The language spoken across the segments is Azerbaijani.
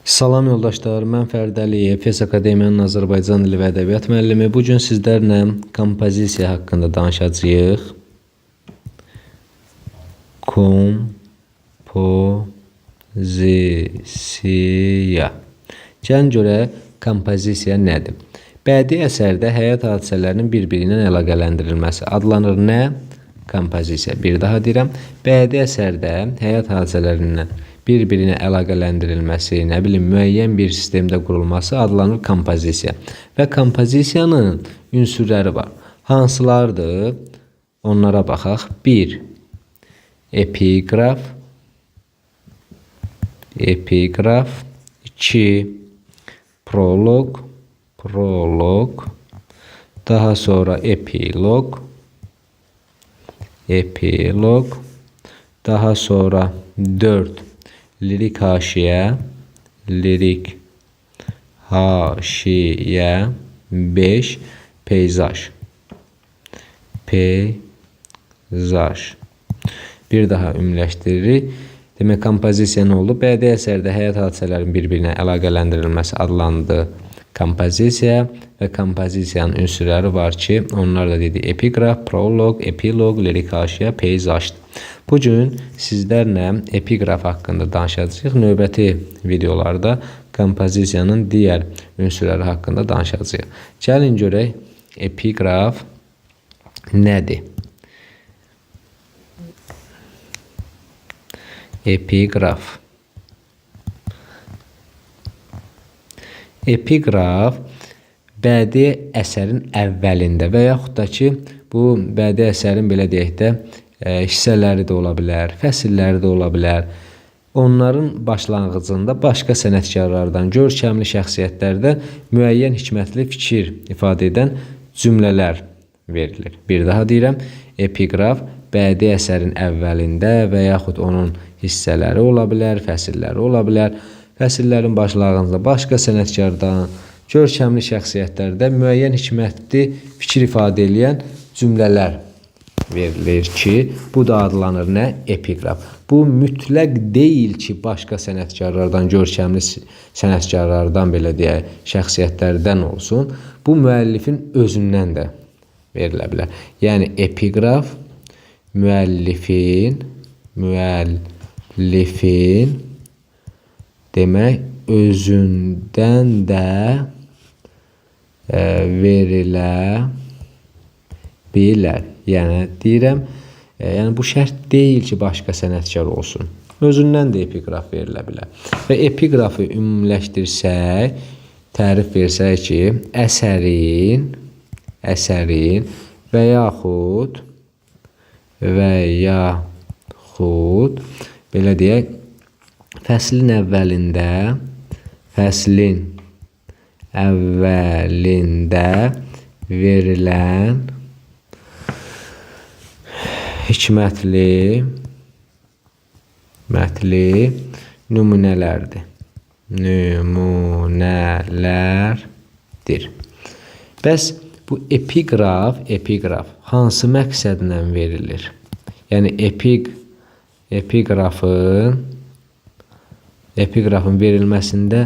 Salam yoldaşlar, mən Fərd Əliyev, FES Akademiyanın Azərbaycan dili və ədəbiyyat müəllimi. Bugün sizlərlə kompozisiya haqqında danışacağıq. Kompozisiya. Gəlin görək, kompozisiya nədir? Bədii əsərdə həyat hadisələrinin bir-birindən əlaqələndirilməsi adlanır nə? Kompozisiya. Bir daha deyirəm, bədii əsərdə həyat hadisələrinin bir-birinə əlaqələndirilməsi, müəyyən bir sistemdə qurulması adlanır kompozisiya. Və kompozisiyanın ünsürləri var. Hansılardır? Onlara baxaq. 1. Epiqraf. 2. Proloq. Daha sonra epilog. Daha sonra 4. Lirik haşiyə. 5. Peyzaj. Bir daha ümumiləşdiririk. Demək, kompozisiya nə oldu? Bədii əsərdə həyat hadisələrinin bir-birinə əlaqələndirilməsi adlandı kompozisiya və kompozisiyanın ünsürləri var ki, onlar da dedi epiqraf, proloq, epilog, lirik haşiyə, peyzajdır. Bugün sizlərlə epiqraf haqqında danışacağıq. Növbəti videolarda kompozisiyanın digər ünsürləri haqqında danışacağıq. Gəlin görək, epiqraf nədir? Epiqraf bədii əsərin əvvəlində və yaxud da ki, bu bədii əsərin belə deyək də hissələri də ola bilər, fəsilləri də ola bilər. Onların başlanğıcında başqa sənətkarlardan, görkəmli şəxsiyyətlərdən müəyyən hikmətli fikir ifadə edən cümlələr verilir. Bir daha deyirəm, epiqraf bədii əsərin əvvəlində və yaxud onun hissələri ola bilər, fəsilləri ola bilər. Fəsillərin başlanğıcında başqa sənətkardan, görkəmli şəxsiyyətlərdən müəyyən hikmətli fikir ifadə edən cümlələr verilir ki, bu da adlanır nə? Epiqraf. Bu mütləq deyil ki, başqa sənətkarlardan, görkəmli sənətkarlardan belə deyək, şəxsiyyətlərdən olsun. Bu müəllifin özündən də verilə bilər. Yəni epiqraf müəllifin demək özündən də verilə bilər. Yəni deyirəm, bu şərt deyil ki, başqa sənətkar olsun. Özündən də epiqraf verilə bilər. Və epiqrafı ümumiləşdirsək, tərif versək ki, əsərin və yaxud belə deyək, fəslin əvvəlində verilən hikmətli nümunələrdir. Bəs bu epiqraf hansı məqsədlə verilir? Yəni epiqrafın verilməsində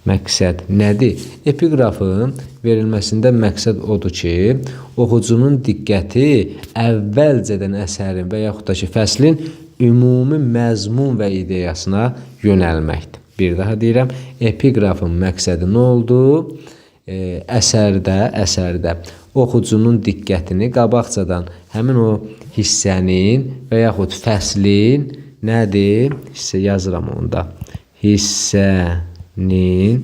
məqsəd nədir? Epiqrafın verilməsində məqsəd odur ki, oxucunun diqqəti əvvəlcədən əsərin və yaxud da ki, fəslin ümumi məzmun və ideyasına yönəlməkdir. Bir daha deyirəm, epiqrafın məqsədi nə oldu? Əsərdə oxucunun diqqətini qabaqcadan həmin o hissənin və yaxud fəslin nədir? Hissə yazıram onda. Hissənin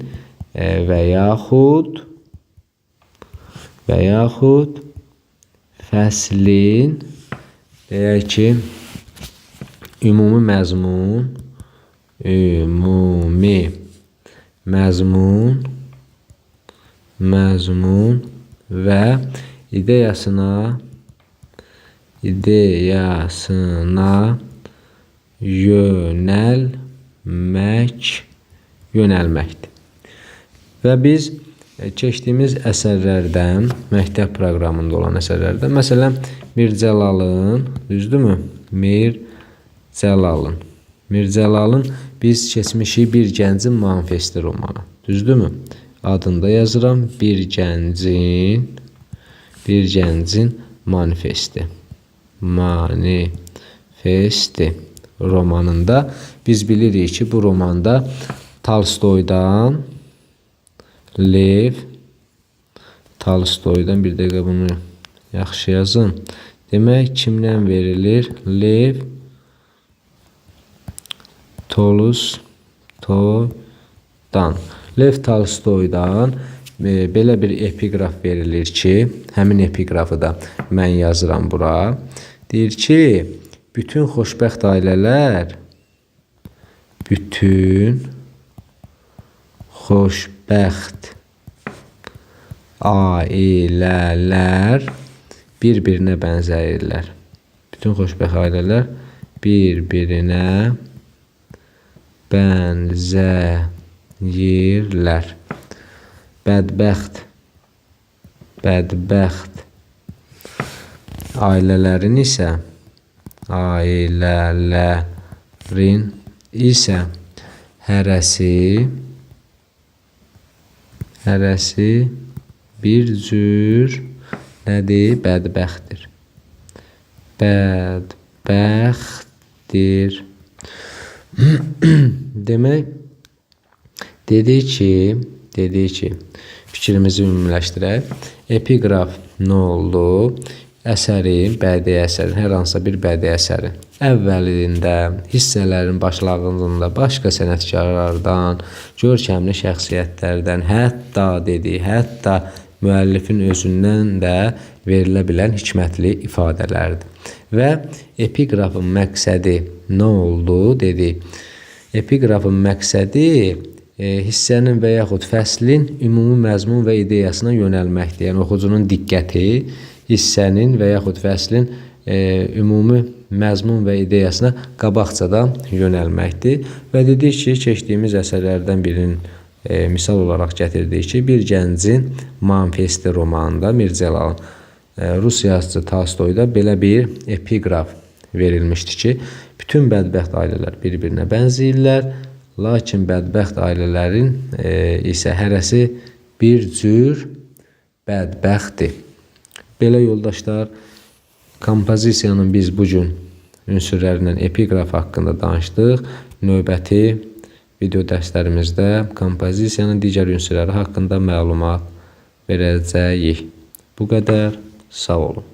və yaxud fəslin deyək ki, ümumi məzmun və ideyasına yönəlməkdir. Və biz keçdiyimiz əsərlərdən, məktəb proqramında olan əsərlərdən, məsələn, Mir Cəlalın, düzdürmü? Mirzəlalın biz keçmişik Bir Gəncin Manifesti romanı. Düzdürmü? Adında yazıram. Bir Gəncin Manifesti. Manifesti romanında biz bilirik ki, bu romanda Tolstoydan Lev Tolstoydan bir dəqiqə bunu yaxşı yazın. Demək kimdən verilir? Lev Tolstoydan. Lev Tolstoydan belə bir epiqraf verilir ki, həmin epiqrafı da mən yazıram bura. Deyir ki, bütün xoşbəxt ailələr bir-birinə bənzəyirlər. Bütün xoşbəxt ailələr bir-birinə bənzəyirlər. Bədbəxt ailələrin isə hərəsi bir cür nədir? Bədbəxtdir. Demək, dedi ki, fikrimizi ümumiləşdirək. Epiqraf nə oldu? Əsərin, bədii əsərin, hər hansısa bir bədii əsərin əvvəlində, hissələrin başlanğıcında başqa sənətkarlardan, görkəmli şəxsiyyətlərdən, hətta müəllifin özündən də verilə bilən hikmətli ifadələrdir. Və epiqrafın məqsədi nə oldu? Dedi. Epiqrafın məqsədi hissənin və yaxud fəslin ümumi məzmun və ideyasına yönəlməkdir. Yəni, oxucunun diqqəti hissənin və yaxud fəslin ümumi məzmun və ideyasına qabaqcadan yönəlməkdir. Və dedik ki, keçdiyimiz əsərlərdən birinin misal olaraq gətirdik ki, Bir Gəncin Manifesti romanında Mirzəlalın Rus yazıcı Tolstoyda belə bir epiqraf verilmişdi ki, bütün bədbəxt ailələr bir-birinə bənzəyirlər, lakin bədbəxt ailələrin isə hərəsi bir cür bədbəxtdir. Belə yoldaşlar, kompozisiyanın biz bugün ünsürlərindən epiqraf haqqında danışdıq. Növbəti video dərslərimizdə kompozisiyanın digər ünsürləri haqqında məlumat verəcəyik. Bu qədər. Sağ olun.